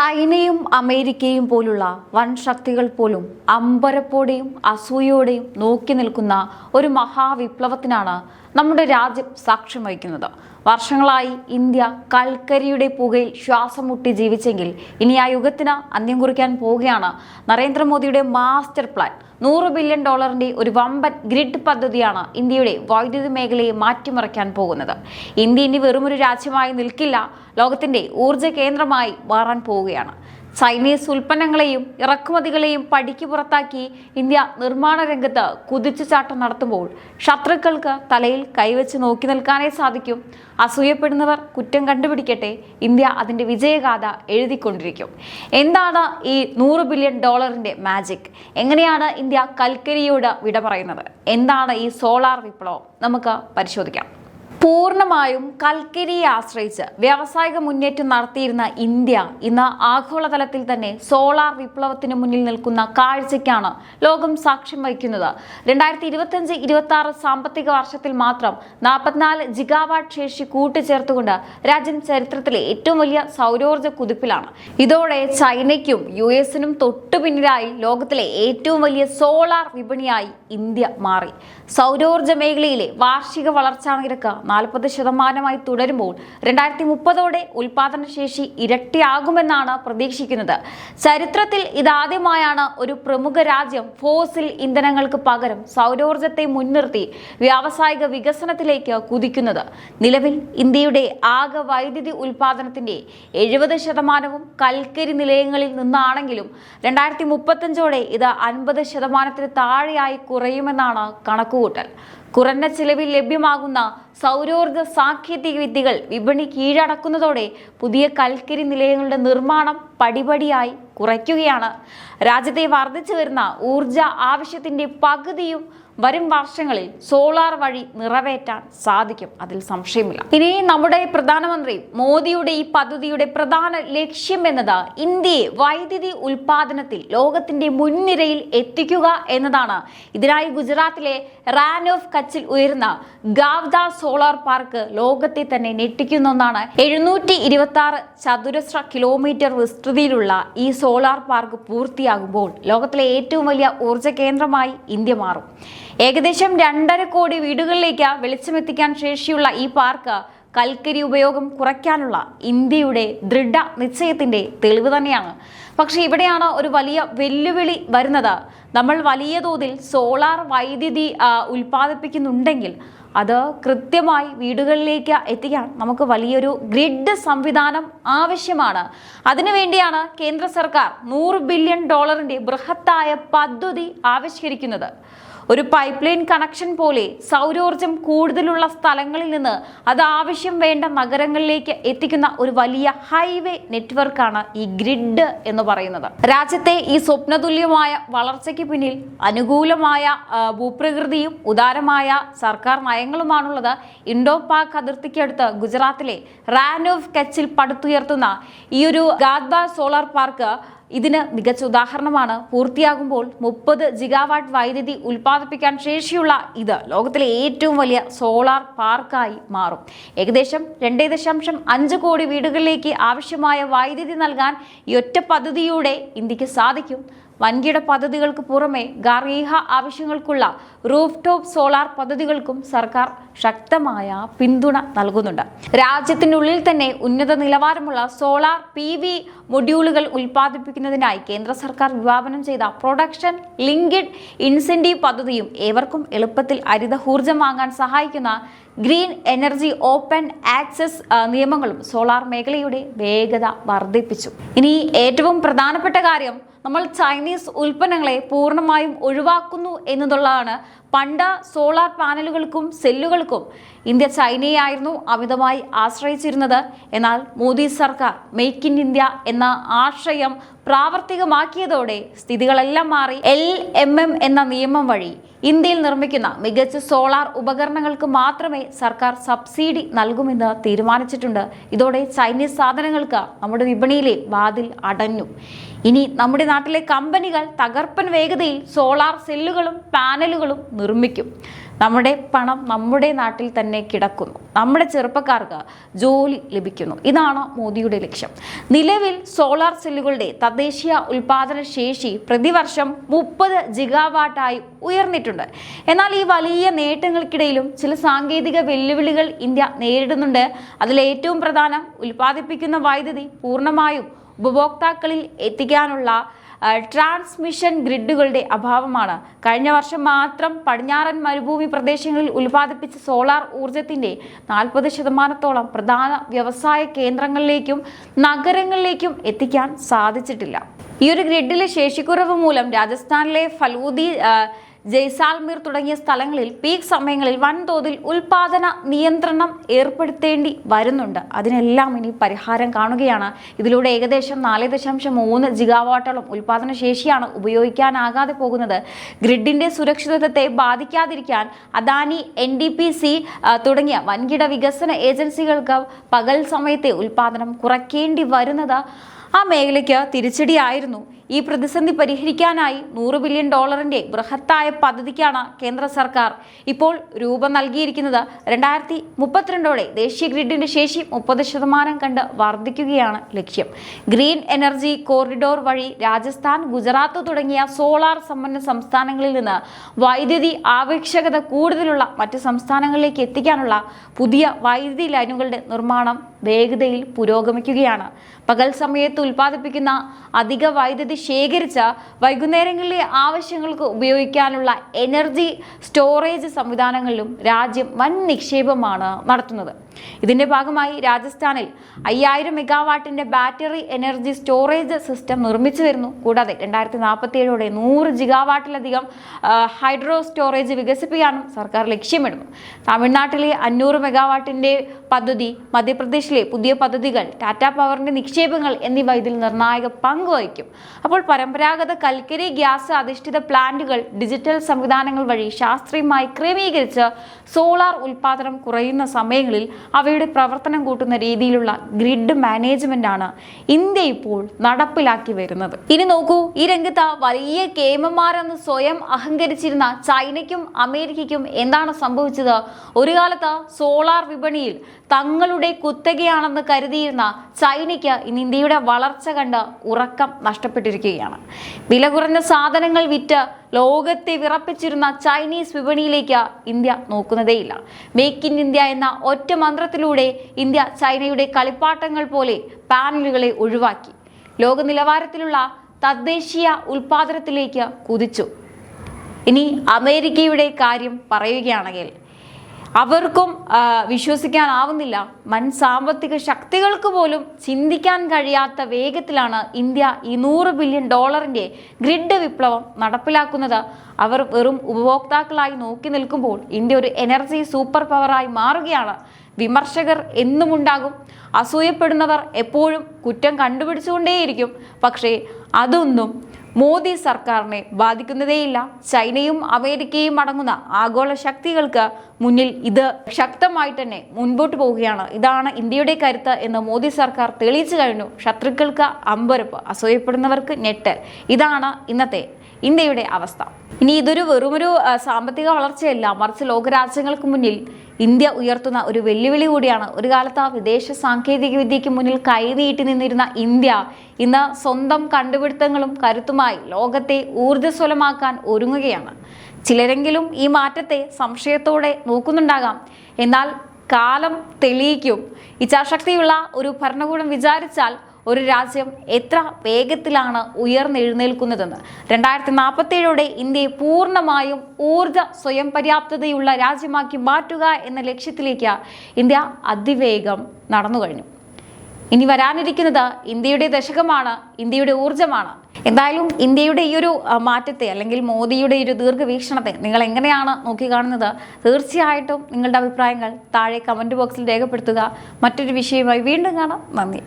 ചൈനയും അമേരിക്കയും പോലുള്ള വൻ ശക്തികൾ പോലും അമ്പരപ്പോടെയും അസൂയോടെയും നോക്കി നിൽക്കുന്ന ഒരു മഹാവിപ്ലവത്തിനാണ് നമ്മുടെ രാജ്യം സാക്ഷ്യം വഹിക്കുന്നത്. വർഷങ്ങളായി ഇന്ത്യ കൽക്കരിയുടെ പുകയിൽ ശ്വാസം മുട്ടി ജീവിച്ചെങ്കിൽ ഇനി ആ യുഗത്തിന് അന്ത്യം കുറിക്കാൻ പോവുകയാണ് നരേന്ദ്രമോദിയുടെ മാസ്റ്റർ പ്ലാൻ. $100 ബില്യൺ ഒരു വമ്പൻ ഗ്രിഡ് പദ്ധതിയാണ് ഇന്ത്യയുടെ വൈദ്യുതി മേഖലയെ മാറ്റിമറിക്കാൻ പോകുന്നത്. ഇന്ത്യ ഇനി വെറുമൊരു രാജ്യമായി നിൽക്കില്ല, ലോകത്തിന്റെ ഊർജ്ജ കേന്ദ്രമായി മാറാൻ പോവുകയാണ്. ചൈനീസ് ഉൽപ്പന്നങ്ങളെയും ഇറക്കുമതികളെയും പടിക്ക് പുറത്താക്കി ഇന്ത്യ നിർമ്മാണ രംഗത്ത് കുതിച്ചുചാട്ടം നടത്തുമ്പോൾ ശത്രുക്കൾക്ക് തലയിൽ കൈവച്ച് നോക്കി നിൽക്കാനേ സാധിക്കും. അസൂയപ്പെടുന്നവർ കുറ്റം കണ്ടുപിടിക്കട്ടെ, ഇന്ത്യ അതിന്റെ വിജയഗാഥ എഴുതിക്കൊണ്ടിരിക്കും. എന്താണ് ഈ $100 ബില്യൺ മാജിക്? എങ്ങനെയാണ് ഇന്ത്യ കൽക്കരിയോട് വിട പറയുന്നത്? എന്താണ് ഈ സോളാർ വിപ്ലവം? നമുക്ക് പരിശോധിക്കാം. പൂർണ്ണമായും കൽക്കരിയെ ആശ്രയിച്ച് വ്യാവസായിക മുന്നേറ്റം നടത്തിയിരുന്ന ഇന്ത്യ ഇന്ന് ആഗോളതലത്തിൽ തന്നെ സോളാർ വിപ്ലവത്തിന് മുന്നിൽ നിൽക്കുന്ന കാഴ്ചയ്ക്കാണ് ലോകം സാക്ഷ്യം വഹിക്കുന്നത്. 2025-26 സാമ്പത്തിക വർഷത്തിൽ മാത്രം 44 ജിഗാവാട്ട് ശേഷി കൂട്ടിച്ചേർത്തുകൊണ്ട് രാജ്യം ചരിത്രത്തിലെ ഏറ്റവും വലിയ സൗരോർജ്ജ കുതിപ്പിലാണ്. ഇതോടെ ചൈനയ്ക്കും US-നും തൊട്ടുപിന്നിലായി ലോകത്തിലെ ഏറ്റവും വലിയ സോളാർ വിപണിയായി ഇന്ത്യ മാറി. സൗരോർജ്ജ മേഖലയിലെ വാർഷിക വളർച്ചാ നിരക്ക് 40% തുടരുമ്പോൾ 2030 ഉൽപാദനശേഷി ഇരട്ടിയാകുമെന്നാണ് പ്രതീക്ഷിക്കുന്നത്. ചരിത്രത്തിൽ ഇതാദ്യമായാണ് ഒരു പ്രമുഖ രാജ്യം ഫോസിൽ ഇന്ധനങ്ങൾക്ക് പകരം സൗരോർജ്ജത്തെ മുൻനിർത്തി വ്യാവസായിക വികസനത്തിലേക്ക് കുതിക്കുന്നത്. നിലവിൽ ഇന്ത്യയുടെ ആകെ വൈദ്യുതി ഉൽപാദനത്തിന്റെ 70% കൽക്കരി നിലയങ്ങളിൽ നിന്നാണെങ്കിലും 2035 ഇത് 50% താഴെയായി കുറയുമെന്നാണ് കണക്കുകൂട്ടൽ. കുറഞ്ഞ ചിലവിൽ ലഭ്യമാകുന്ന സൗരോർജ്ജ സാങ്കേതിക വിദ്യകൾ വിപണി കീഴടക്കുന്നതോടെ പുതിയ കൽക്കരി നിലയങ്ങളുടെ നിർമ്മാണം പടിപടിയായി കുറയ്ക്കുകയാണ്. രാജ്യത്തെ വർദ്ധിച്ചു വരുന്ന ഊർജ ആവശ്യത്തിന്റെ പകുതിയും വരും വർഷങ്ങളിൽ സോളാർ വഴി നിറവേറ്റാൻ സാധിക്കും, അതിൽ സംശയമില്ല. ഇനി നമ്മുടെ പ്രധാനമന്ത്രി മോദിയുടെ ഈ പദ്ധതിയുടെ പ്രധാന ലക്ഷ്യം എന്നത് ഇന്ത്യയെ വൈദ്യുതി ഉൽപാദനത്തിൽ ലോകത്തിന്റെ മുൻനിരയിൽ എത്തിക്കുക എന്നതാണ്. ഇതിനായി ഗുജറാത്തിലെ റാൻ ഓഫ് കച്ചിൽ ഉയരുന്ന ഗാവ്ദ സോളാർ പാർക്ക് ലോകത്തെ തന്നെ ഞെട്ടിക്കുന്ന ഒന്നാണ്. 726 ചതുരശ്ര കിലോമീറ്റർ വിസ്തൃതിയിലുള്ള ഈ സോളാർ പാർക്ക് പൂർത്തിയാകുമ്പോൾ ലോകത്തിലെ ഏറ്റവും വലിയ ഊർജ്ജ കേന്ദ്രമായി ഇന്ത്യ മാറും. ഏകദേശം 2.5 കോടി വീടുകളിലേക്ക് വെളിച്ചമെത്തിക്കാൻ ശേഷിയുള്ള ഈ പാർക്ക് കൽക്കരി ഉപയോഗം കുറയ്ക്കാനുള്ള ഇന്ത്യയുടെ ദൃഢ നിശ്ചയത്തിന്റെ തെളിവ് തന്നെയാണ്. പക്ഷേ ഇവിടെയാണ് ഒരു വലിയ വെല്ലുവിളി വരുന്നത്. നമ്മൾ വലിയ തോതിൽ സോളാർ വൈദ്യുതി ഉൽപ്പാദിപ്പിക്കുന്നുണ്ടെങ്കിൽ അത് കൃത്യമായി വീടുകളിലേക്ക് എത്തിക്കാൻ നമുക്ക് വലിയൊരു ഗ്രിഡ് സംവിധാനം ആവശ്യമാണ്. അതിനുവേണ്ടിയാണ് കേന്ദ്ര സർക്കാർ $100 ബില്യൺ ബൃഹത്തായ പദ്ധതി ആവിഷ്കരിക്കുന്നത്. ഒരു പൈപ്പ് ലൈൻ കണക്ഷൻ പോലെ സൗരോർജ്ജം കൂടുതലുള്ള സ്ഥലങ്ങളിൽ നിന്ന് അത് ആവശ്യം വേണ്ട നഗരങ്ങളിലേക്ക് എത്തിക്കുന്ന ഒരു വലിയ ഹൈവേ നെറ്റ്വർക്കാണ് ഈ ഗ്രിഡ് എന്ന് പറയുന്നത്. രാജ്യത്തെ ഈ സ്വപ്നതുല്യമായ വളർച്ചയ്ക്ക് പിന്നിൽ അനുകൂലമായ ഭൂപ്രകൃതിയും ഉദാരമായ സർക്കാർ നയങ്ങളുമാണുള്ളത്. ഇൻഡോ പാക് അതിർത്തിക്കടുത്ത് ഗുജറാത്തിലെ റാൻ ഓഫ് കച്ചിൽ പടുത്തുയർത്തുന്ന ഈ ഒരു ഗാദ്ബ സോളാർ പാർക്ക് ഇതിന് മികച്ച ഉദാഹരണമാണ്. പൂർത്തിയാകുമ്പോൾ 30 ജിഗാവാട്ട് വൈദ്യുതി ഉൽപ്പാദിപ്പിക്കാൻ ശേഷിയുള്ള ഇത് ലോകത്തിലെ ഏറ്റവും വലിയ സോളാർ പാർക്കായി മാറും. ഏകദേശം 2.5 കോടി വീടുകളിലേക്ക് ആവശ്യമായ വൈദ്യുതി നൽകാൻ ഈ ഒറ്റ പദ്ധതിയിലൂടെ ഇന്ത്യക്ക് സാധിക്കും. വൻകിട പദ്ധതികൾക്ക് പുറമെ ഗാർഹിക ആവശ്യങ്ങൾക്കുള്ള റൂഫ് ടോപ്പ് സോളാർ പദ്ധതികൾക്കും സർക്കാർ ശക്തമായ പിന്തുണ നൽകുന്നുണ്ട്. രാജ്യത്തിനുള്ളിൽ തന്നെ ഉന്നത നിലവാരമുള്ള സോളാർ PV മൊഡ്യൂളുകൾ ഉൽപ്പാദിപ്പിക്കുന്നതിനായി കേന്ദ്ര സർക്കാർ വിഭാവനം ചെയ്ത പ്രൊഡക്ഷൻ ലിങ്ക്ഡ് ഇൻസെന്റീവ് പദ്ധതിയും ഏവർക്കും എളുപ്പത്തിൽ ഹരിത ഊർജ്ജം വാങ്ങാൻ സഹായിക്കുന്ന ഗ്രീൻ എനർജി ഓപ്പൺ ആക്സസ് നിയമങ്ങളും സോളാർ മേഖലയുടെ വേഗത വർദ്ധിപ്പിച്ചു. ഇനി ഏറ്റവും പ്രധാനപ്പെട്ട കാര്യം, നമ്മൾ ചൈനീസ് ഉൽപ്പന്നങ്ങളെ പൂർണ്ണമായും ഒഴിവാക്കുന്നു എന്നതുള്ളതാണ്. പണ്ട് സോളാർ പാനലുകൾക്കും സെല്ലുകൾക്കും ഇന്ത്യ ചൈനയായിരുന്നു അമിതമായി ആശ്രയിച്ചിരുന്നത്. എന്നാൽ മോദി സർക്കാർ മെയ്ക്ക് ഇൻ ഇന്ത്യ എന്ന ആശയം പ്രാവർത്തികമാക്കിയതോടെ സ്ഥിതികളെല്ലാം മാറി. LMM എന്ന നിയമം വഴി ഇന്ത്യയിൽ നിർമ്മിക്കുന്ന മികച്ച സോളാർ ഉപകരണങ്ങൾക്ക് മാത്രമേ സർക്കാർ സബ്സിഡി നൽകുമെന്ന് തീരുമാനിച്ചിട്ടുണ്ട്. ഇതോടെ ചൈനീസ് സാധനങ്ങൾക്ക് നമ്മുടെ വിപണിയിലെ വാതിൽ അടഞ്ഞു. ഇനി നമ്മുടെ നാട്ടിലെ കമ്പനികൾ തകർപ്പൻ വേഗതയിൽ സോളാർ സെല്ലുകളും പാനലുകളും നിർമ്മിക്കും. നമ്മുടെ പണം നമ്മുടെ നാട്ടിൽ തന്നെ കിടക്കുന്നു, നമ്മുടെ ചെറുപ്പക്കാർക്ക് ജോലി ലഭിക്കുന്നു. ഇതാണ് മോദിയുടെ ലക്ഷ്യം. നിലവിൽ സോളാർ സെല്ലുകളുടെ തദ്ദേശീയ ഉൽപാദന ശേഷി പ്രതിവർഷം 30 ജിഗാവാട്ടായി ഉയർന്നിട്ടുണ്ട്. എന്നാൽ ഈ വലിയ നേട്ടങ്ങൾക്കിടയിലും ചില സാങ്കേതിക വെല്ലുവിളികൾ ഇന്ത്യ നേരിടുന്നുണ്ട്. അതിലേറ്റവും പ്രധാനം ഉൽപ്പാദിപ്പിക്കുന്ന വൈദ്യുതി പൂർണ്ണമായും ഉപഭോക്താക്കളിൽ എത്തിക്കാനുള്ള ട്രാൻസ്മിഷൻ ഗ്രിഡുകളുടെ അഭാവമാണ്. കഴിഞ്ഞ വർഷം മാത്രം പടിഞ്ഞാറൻ മരുഭൂമി പ്രദേശങ്ങളിൽ ഉൽപ്പാദിപ്പിച്ച സോളാർ ഊർജത്തിന്റെ 40% പ്രധാന വ്യവസായ കേന്ദ്രങ്ങളിലേക്കും നഗരങ്ങളിലേക്കും എത്തിക്കാൻ സാധിച്ചിട്ടില്ല. ഈ ഒരു ഗ്രിഡിലെ ശേഷിക്കുറവ് മൂലം രാജസ്ഥാനിലെ ഫലൂദി, ജയ്സാൽമീർ തുടങ്ങിയ സ്ഥലങ്ങളിൽ പീക്ക് സമയങ്ങളിൽ വൻതോതിൽ ഉൽപാദന നിയന്ത്രണം ഏർപ്പെടുത്തേണ്ടി വരുന്നുണ്ട്. അതിനെല്ലാം ഇനി പരിഹാരം കാണുകയാണ്. ഇതിലൂടെ ഏകദേശം 4.3 ജിഗാവാട്ടോളം ഉൽപാദന ശേഷിയാണ് ഉപയോഗിക്കാനാകാതെ പോകുന്നത്. ഗ്രിഡിന്റെ സുരക്ഷിതത്വത്തെ ബാധിക്കാതിരിക്കാൻ അദാനി, NTPC തുടങ്ങിയ വൻകിട വികസന ഏജൻസികൾക്ക് പകൽ സമയത്തെ ഉൽപാദനം കുറയ്ക്കേണ്ടി വരുന്നത് ആ മേഖലയ്ക്ക് തിരിച്ചടിയായിരുന്നു. ഈ പ്രതിസന്ധി പരിഹരിക്കാനായി $100 ബില്യൺ ബൃഹത്തായ പദ്ധതിക്കാണ് കേന്ദ്ര സർക്കാർ ഇപ്പോൾ രൂപം നൽകിയിരിക്കുന്നത്. 2032 ദേശീയ ഗ്രിഡിന്റെ ശേഷി 30% കണ്ട് വർദ്ധിക്കുകയാണ് ലക്ഷ്യം. ഗ്രീൻ എനർജി കോറിഡോർ വഴി രാജസ്ഥാൻ, ഗുജറാത്ത് തുടങ്ങിയ സോളാർ സമ്പന്ന സംസ്ഥാനങ്ങളിൽ നിന്ന് വൈദ്യുതി ആവശ്യകത കൂടുതലുള്ള മറ്റ് സംസ്ഥാനങ്ങളിലേക്ക് എത്തിക്കാനുള്ള പുതിയ വൈദ്യുതി ലൈനുകളുടെ നിർമ്മാണം വേഗതയിൽ പുരോഗമിക്കുകയാണ്. പകൽ സമയത്ത് ഉൽപ്പാദിപ്പിക്കുന്ന അധിക വൈദ്യുതി ശേഖരിച്ച വൈകുന്നേരങ്ങളിലെ ആവശ്യങ്ങൾക്ക് ഉപയോഗിക്കാനുള്ള എനർജി സ്റ്റോറേജ് സംവിധാനങ്ങളിലും രാജ്യം വൻ നിക്ഷേപമാണ് നടത്തുന്നത്. ഇതിന്റെ ഭാഗമായി രാജസ്ഥാനിൽ 5000 മെഗാവാട്ടിന്റെ ബാറ്ററി എനർജി സ്റ്റോറേജ് സിസ്റ്റം നിർമ്മിച്ചു വരുന്നു. കൂടാതെ 2047 100 ജിഗാവാട്ടിലധികം ഹൈഡ്രോ സ്റ്റോറേജ് വികസിപ്പിക്കാനും സർക്കാർ ലക്ഷ്യമിടുന്നു. തമിഴ്നാട്ടിലെ 500 മെഗാവാട്ടിന്റെ പദ്ധതി, മധ്യപ്രദേശിലെ പുതിയ പദ്ധതികൾ, ടാറ്റ പവറിന്റെ നിക്ഷേപങ്ങൾ എന്നിവ ഇതിൽ നിർണായക പങ്ക് വഹിക്കും. അപ്പോൾ പരമ്പരാഗത കൽക്കരി ഗ്യാസ് അധിഷ്ഠിത പ്ലാന്റുകൾ ഡിജിറ്റൽ സംവിധാനങ്ങൾ വഴി ശാസ്ത്രീയമായി ക്രമീകരിച്ച് സോളാർ ഉൽപാദനം കുറയുന്ന സമയങ്ങളിൽ അവയുടെ പ്രവർത്തനം കൂട്ടുന്ന രീതിയിലുള്ള ഗ്രിഡ് മാനേജ്മെന്റ് ആണ് ഇന്ത്യ ഇപ്പോൾ നടപ്പിലാക്കി വരുന്നത്. ഇനി നോക്കൂ, ഈ രംഗത്ത് വലിയ കേമന്മാരെന്ന് സ്വയം അഹങ്കരിച്ചിരുന്ന ചൈനയ്ക്കും അമേരിക്കയ്ക്കും എന്താണ് സംഭവിച്ചത്? ഒരു കാലത്ത് സോളാർ വിപണിയിൽ തങ്ങളുടെ കുത്തകയാണെന്ന് കരുതിയിരുന്ന ചൈനയ്ക്ക് ഇന്ന് ഇന്ത്യയുടെ വളർച്ച കണ്ട് ഉറക്കം നഷ്ടപ്പെട്ടിരിക്കുകയാണ്. വില കുറഞ്ഞ സാധനങ്ങൾ വിറ്റ് ലോകത്തെ വിറപ്പിച്ചിരുന്ന ചൈനീസ് വിപണിയിലേക്ക് ഇന്ത്യ നോക്കുന്നതേയില്ല. മേക്ക് ഇൻ ഇന്ത്യ എന്ന ഒറ്റ മന്ത്രത്തിലൂടെ ഇന്ത്യ ചൈനയുടെ കളിപ്പാട്ടങ്ങൾ പോലെ പാനലുകളെ ഒഴിവാക്കി ലോക നിലവാരത്തിലുള്ള തദ്ദേശീയ ഉൽപാദനത്തിലേക്ക് കുതിച്ചു. ഇനി അമേരിക്കയുടെ കാര്യം പറയുകയാണെങ്കിൽ അവർക്കും വിശ്വസിക്കാനാവുന്നില്ല. വൻ സാമ്പത്തിക ശക്തികൾക്ക് പോലും ചിന്തിക്കാൻ കഴിയാത്ത വേഗത്തിലാണ് ഇന്ത്യ ഈ $100 ബില്യൺ ഗ്രിഡ് വിപ്ലവം നടപ്പിലാക്കുന്നത്. അവർ വെറും ഉപഭോക്താക്കളായി നോക്കി നിൽക്കുമ്പോൾ ഇന്ത്യ ഒരു എനർജി സൂപ്പർ പവറായി മാറുകയാണ്. വിമർശകർ എന്നും ഉണ്ടാകും, അസൂയപ്പെടുന്നവർ എപ്പോഴും കുറ്റം കണ്ടുപിടിച്ചുകൊണ്ടേയിരിക്കും. പക്ഷേ അതൊന്നും മോദി സർക്കാരിനെ ബാധിക്കുന്നതേയില്ല. ചൈനയും അമേരിക്കയും അടങ്ങുന്ന ആഗോള ശക്തികൾക്ക് മുന്നിൽ ഇത് ശക്തമായി തന്നെ മുൻപോട്ട് പോവുകയാണ്. ഇതാണ് ഇന്ത്യയുടെ കരുത്ത് എന്ന് മോദി സർക്കാർ തെളിയിച്ചു കഴിഞ്ഞു. ശത്രുക്കൾക്ക് അമ്പരപ്പ്, അസൂയപ്പെടുന്നവർക്ക് ഞെട്ടൽ. ഇതാണ് ഇന്നത്തെ ഇന്ത്യയുടെ അവസ്ഥ. ഇനി ഇതൊരു വെറുമൊരു സാമ്പത്തിക വളർച്ചയല്ല, മറിച്ച് ലോകരാജ്യങ്ങൾക്ക് മുന്നിൽ ഇന്ത്യ ഉയർത്തുന്ന ഒരു വെല്ലുവിളി കൂടിയാണ്. ഒരു കാലത്ത് വിദേശ സാങ്കേതിക വിദ്യയ്ക്ക് മുന്നിൽ കൈനീട്ടി നിന്നിരുന്ന ഇന്ത്യ ഇന്ന് സ്വന്തം കണ്ടുപിടുത്തങ്ങളും കരുത്തുമായി ലോകത്തെ ഊർജ്ജസ്വലമാക്കാൻ ഒരുങ്ങുകയാണ്. ചിലരെങ്കിലും ഈ മാറ്റത്തെ സംശയത്തോടെ നോക്കുന്നുണ്ടാകാം. എന്നാൽ കാലം തെളിയിക്കും. ഇച്ഛാശക്തിയുള്ള ഒരു ഭരണകൂടം വിചാരിച്ചാൽ ഒരു രാജ്യം എത്ര വേഗത്തിലാണ് ഉയർന്നെഴുന്നേൽക്കുന്നതെന്ന്. 2047 ഇന്ത്യയെ പൂർണ്ണമായും ഊർജ സ്വയം പര്യാപ്തതയുള്ള രാജ്യമാക്കി മാറ്റുക എന്ന ലക്ഷ്യത്തിലേക്ക് ഇന്ത്യ അതിവേഗം നടന്നു കഴിഞ്ഞു. ഇനി വരാനിരിക്കുന്നത് ഇന്ത്യയുടെ ദശകമാണ്, ഇന്ത്യയുടെ ഊർജമാണ്. എന്തായാലും ഇന്ത്യയുടെ ഈ ഒരു മാറ്റത്തെ അല്ലെങ്കിൽ മോദിയുടെ ഈ ഒരു ദീർഘവീക്ഷണത്തെ നിങ്ങൾ എങ്ങനെയാണ് നോക്കിക്കാണുന്നത്? തീർച്ചയായിട്ടും നിങ്ങളുടെ അഭിപ്രായങ്ങൾ താഴെ കമന്റ് ബോക്സിൽ രേഖപ്പെടുത്തുക. മറ്റൊരു വിഷയമായി വീണ്ടും കാണാം. നന്ദി.